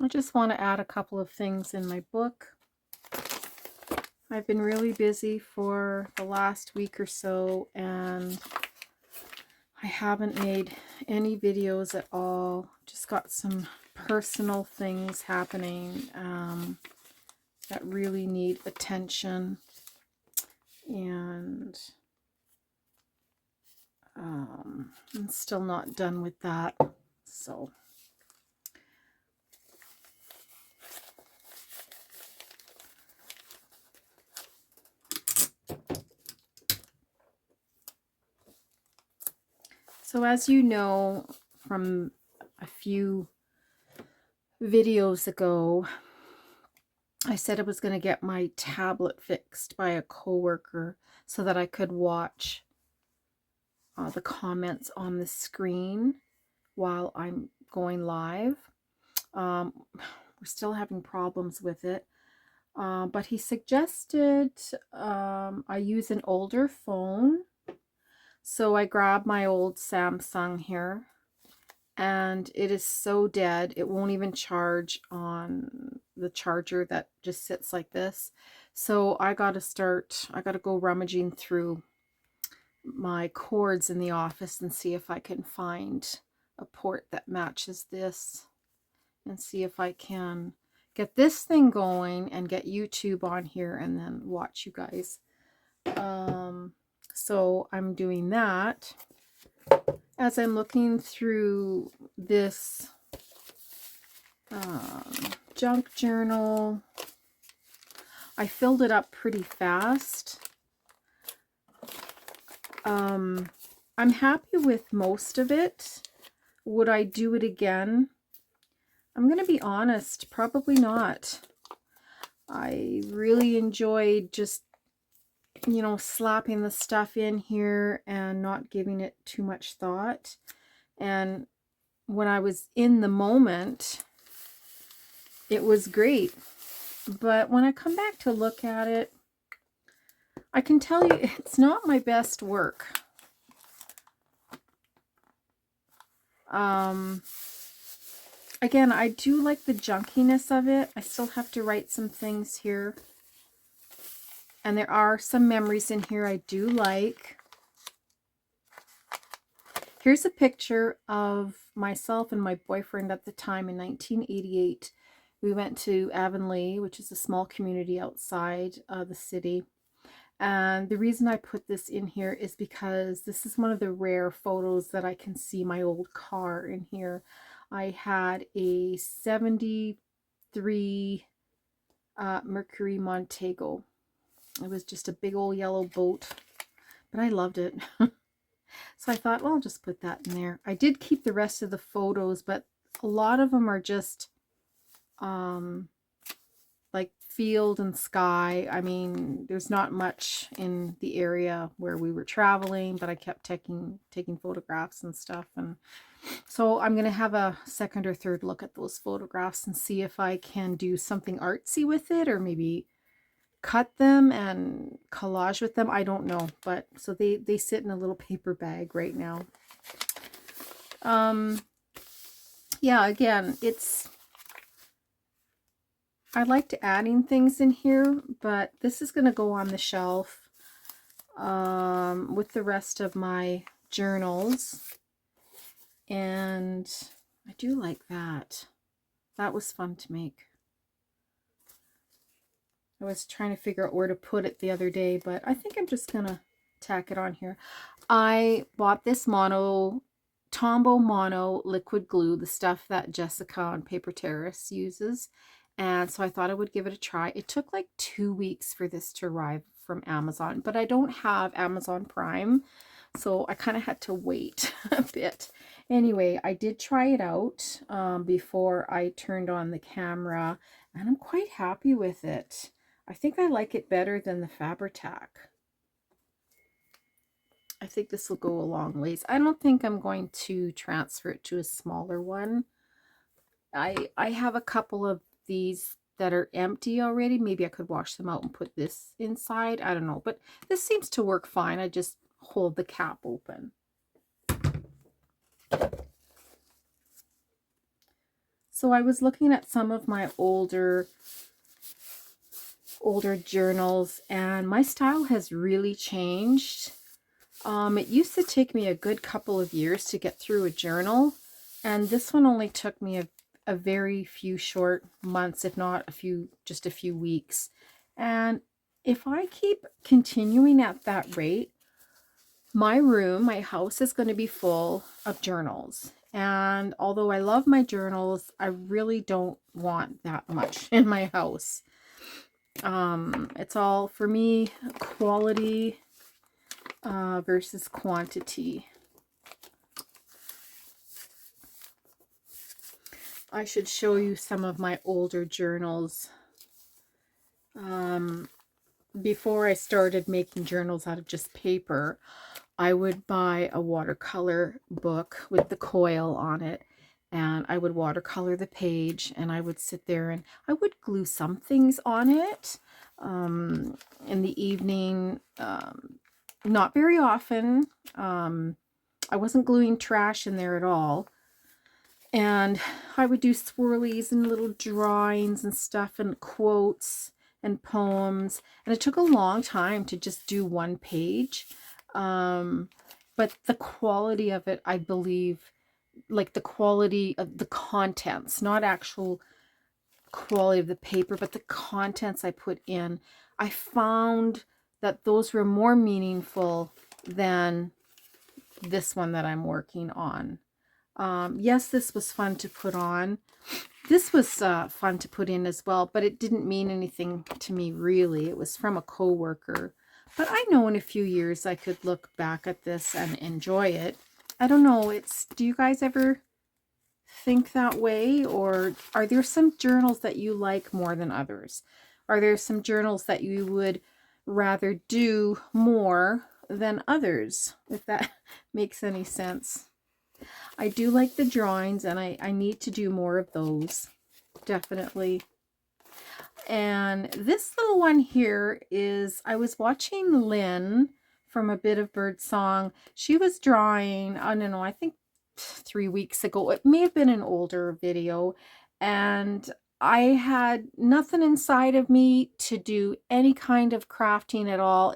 I just want to add a couple of things in my book. I've been really busy for the last week or so, and I haven't made any videos at all. Just got some personal things happening that really need attention, and I'm still not done with that. So as you know from a few videos ago, I said I was going to get my tablet fixed by a coworker so that I could watch the comments on the screen while I'm going live. We're still having problems with it, but he suggested I use an older phone. So I grabbed my old Samsung here, and it is so dead. It won't even charge on the charger that just sits like this. So I got to go rummaging through my cords in the office and see if I can find a port that matches this, and see if I can get this thing going and get YouTube on here and then watch you guys. So I'm doing that. As I'm looking through this junk journal, I filled it up pretty fast. I'm happy with most of it. Would I do it again? I'm going to be honest, probably not. I really enjoyed just, you know, slapping the stuff in here and not giving it too much thought. And when I was in the moment, it was great. But when I come back to look at it, I can tell you it's not my best work. Again, I do like the junkiness of it. I still have to write some things here. And there are some memories in here I do like. Here's a picture of myself and my boyfriend at the time in 1988. We went to Avonlea, which is a small community outside the city. And the reason I put this in here is because this is one of the rare photos that I can see my old car in here. I had a 73 Mercury Montego. It was just a big old yellow boat, but I loved it. So I thought, well, I'll just put that in there. I did keep the rest of the photos, but a lot of them are just like field and sky. I mean, there's not much in the area where we were traveling, but I kept taking photographs and stuff. And so I'm going to have a second or third look at those photographs and see if I can do something artsy with it, or maybe cut them and collage with them. I don't know, but so they sit in a little paper bag right now. Yeah, again, I liked adding things in here, but this is going to go on the shelf with the rest of my journals. And I do like that. That was fun to make. I was trying to figure out where to put it the other day, but I think I'm just going to tack it on here. I bought this Tombow Mono liquid glue, the stuff that Jessica on Paper Terrace uses. And so I thought I would give it a try. It took like 2 weeks for this to arrive from Amazon, but I don't have Amazon Prime, so I kind of had to wait a bit. Anyway, I did try it out before I turned on the camera, and I'm quite happy with it. I think I like it better than the Fabri-Tac. I think this will go a long ways. I don't think I'm going to transfer it to a smaller one. I have a couple of these that are empty already. Maybe I could wash them out and put this inside. I don't know, but this seems to work fine. I just hold the cap So So I was looking at some of my older journals, and my style has really changed. It used to take me a good couple of years to get through a journal, and this one only took me a very few short months, if not just a few weeks. And if I keep continuing at that rate, my house is going to be full of journals. And although I love my journals, I really don't want that much in my house. It's all, for me, quality versus quantity. I should show you some of my older journals. Before I started making journals out of just paper, I would buy a watercolor book with the coil on it, and I would watercolor the page, and I would sit there and I would glue some things on it in the evening. Not very often. I wasn't gluing trash in there at all. And I would do swirlies and little drawings and stuff and quotes and poems. And it took a long time to just do one page. But the quality of it, I believe, like the quality of the contents, not actual quality of the paper, but the contents I put in, I found that those were more meaningful than this one that I'm working on. Yes, this was fun to put on. This was fun to put in as well, but it didn't mean anything to me really. It was from a coworker. But I know in a few years I could look back at this and enjoy it. I don't know. Do you guys ever think that way? Or are there some journals that you like more than others? Are there some journals that you would rather do more than others? If that makes any sense. I do like the drawings, and I need to do more of those. Definitely. And this little one here is, I was watching Lynn from A Bit of Birdsong. She was drawing, I don't know, I think 3 weeks ago. It may have been an older video. And I had nothing inside of me to do any kind of crafting at all.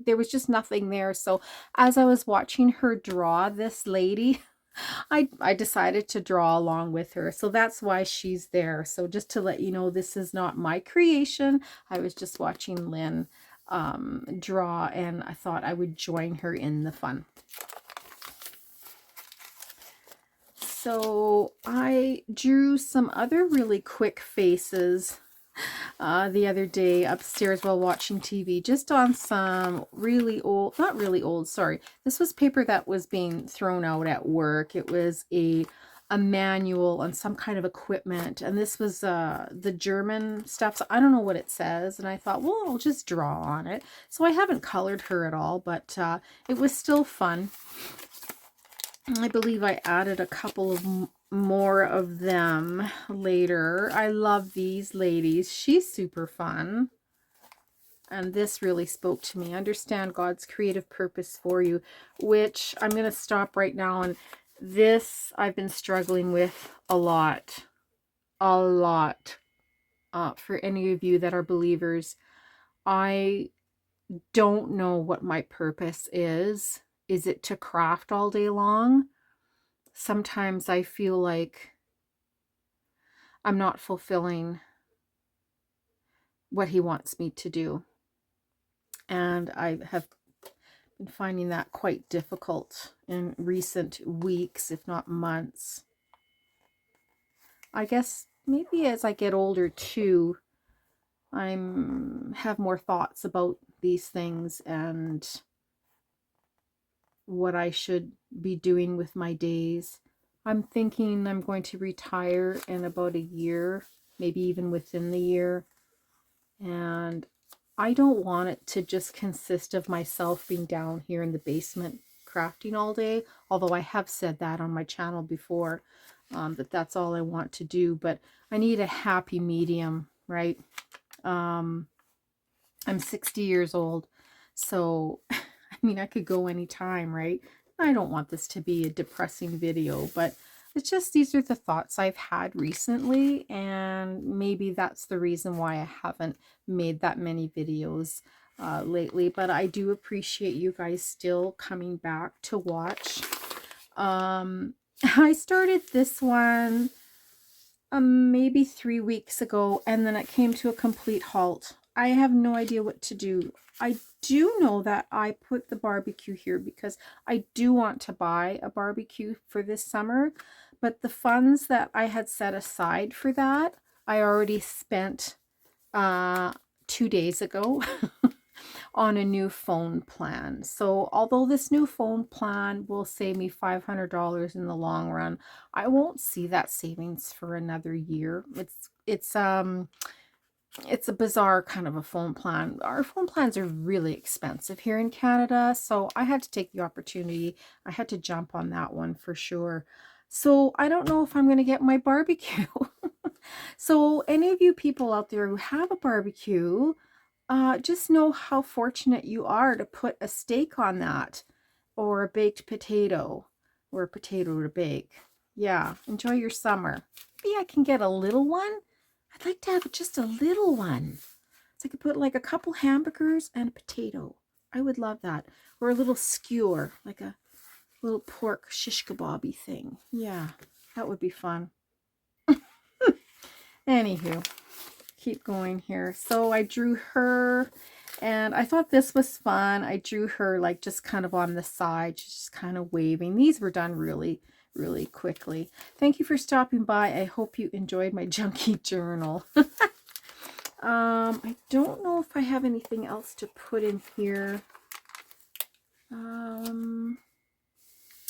There was just nothing there. So as I was watching her draw this lady, I decided to draw along with her. So that's why she's there. So just to let you know, this is not my creation. I was just watching Lynn draw, and I thought I would join her in the fun. So I drew some other really quick faces the other day upstairs while watching TV, just on some really old, not really old, sorry. This was paper that was being thrown out at work. It was a manual on some kind of equipment, and this was the German stuff, so I don't know what it says, and I thought, well, I'll just draw on it. So I haven't colored her at all, but it was still fun. I believe I added a couple of more of them later. I love these ladies. She's super fun. And this really spoke to me. Understand God's creative purpose for you, which I'm going to stop right now. And this I've been struggling with a lot. A lot. For any of you that are believers, I don't know what my purpose is. Is it to craft all day long? Sometimes I feel like I'm not fulfilling what he wants me to do. And I have been finding that quite difficult in recent weeks, if not months. I guess maybe as I get older too, I have more thoughts about these things and what I should be doing with my days. I'm thinking I'm going to retire in about a year, maybe even within the year. And I don't want it to just consist of myself being down here in the basement crafting all day, although I have said that on my channel before, that that's all I want to do. But I need a happy medium, right? I'm 60 years old, so I mean, I could go anytime, right? I don't want this to be a depressing video, but It's just these are the thoughts I've had recently, and maybe that's the reason why I haven't made that many videos lately. But I do appreciate you guys still coming back to watch. I started this one maybe 3 weeks ago, and then it came to a complete halt. I have no idea what to do. I do know that I put the barbecue here because I do want to buy a barbecue for this summer, but the funds that I had set aside for that, I already spent 2 days ago on a new phone plan. So although this new phone plan will save me $500 in the long run, I won't see that savings for another year. It's a bizarre kind of a phone plan. Our phone plans are really expensive here in Canada, so I had to take the opportunity. I had to jump on that one for sure. So I don't know if I'm going to get my barbecue. So any of you people out there who have a barbecue, just know how fortunate you are to put a steak on that, or a baked potato, or a potato to bake. Yeah, enjoy your summer. Maybe I can get a little one. I'd like to have just a little one. So I could put like a couple hamburgers and a potato. I would love that. Or a little skewer, like a little pork shish kebabby thing. Yeah, that would be fun. Anywho, keep going here. So I drew her, and I thought this was fun. I drew her like just kind of on the side, just kind of waving. These were done really quickly. Thank you for stopping by. I hope you enjoyed my junky journal. I don't know if I have anything else to put in here.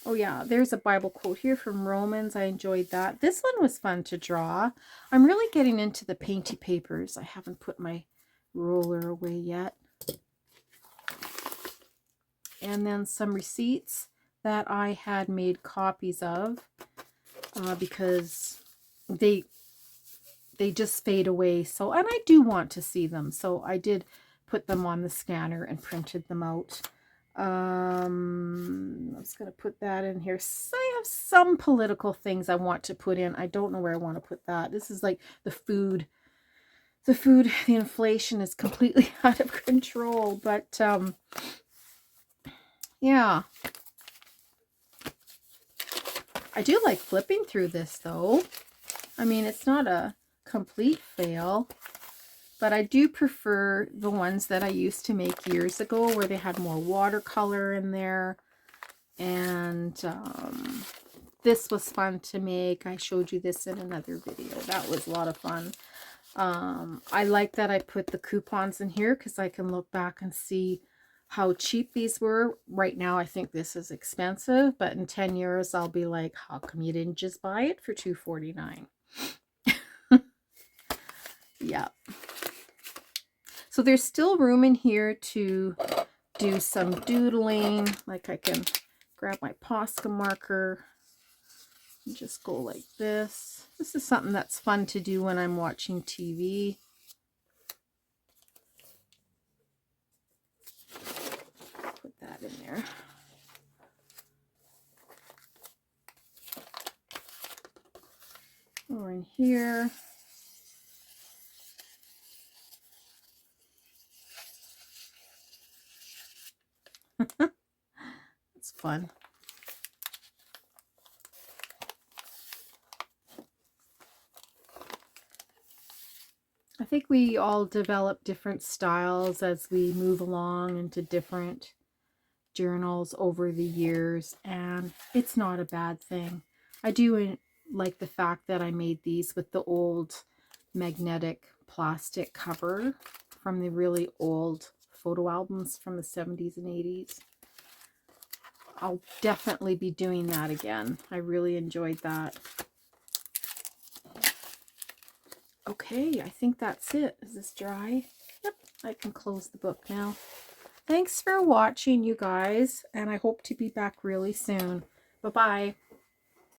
Oh yeah, there's a Bible quote here from Romans. I enjoyed that. This one was fun to draw. I'm really getting into the painty papers. I haven't put my roller away yet. And then some receipts that I had made copies of because they just fade away. So, and I do want to see them. So I did put them on the scanner and printed them out. I'm just going to put that in here. So I have some political things I want to put in. I don't know where I want to put that. This is like the food, the inflation is completely out of control, but, yeah, I do like flipping through this though. I mean, it's not a complete fail, but I do prefer the ones that I used to make years ago where they had more watercolor in there. And this was fun to make. I showed you this in another video. That was a lot of fun. I like that I put the coupons in here because I can look back and see how cheap these were. Right now, I think this is expensive, but in 10 years, I'll be like, how come you didn't just buy it for $2.49? Yeah. So there's still room in here to do some doodling. Like I can grab my Posca marker and just go like this. This is something that's fun to do when I'm watching TV. Put that in there. Or in here. It's fun. I think we all develop different styles as we move along into different journals over the years, and it's not a bad thing. I do like the fact that I made these with the old magnetic plastic cover from the really old photo albums from the 70s and 80s. I'll definitely be doing that again. I really enjoyed that. Okay, I think that's it. Is this dry? Yep, I can close the book now. Thanks for watching, you guys, and I hope to be back really soon. Bye-bye.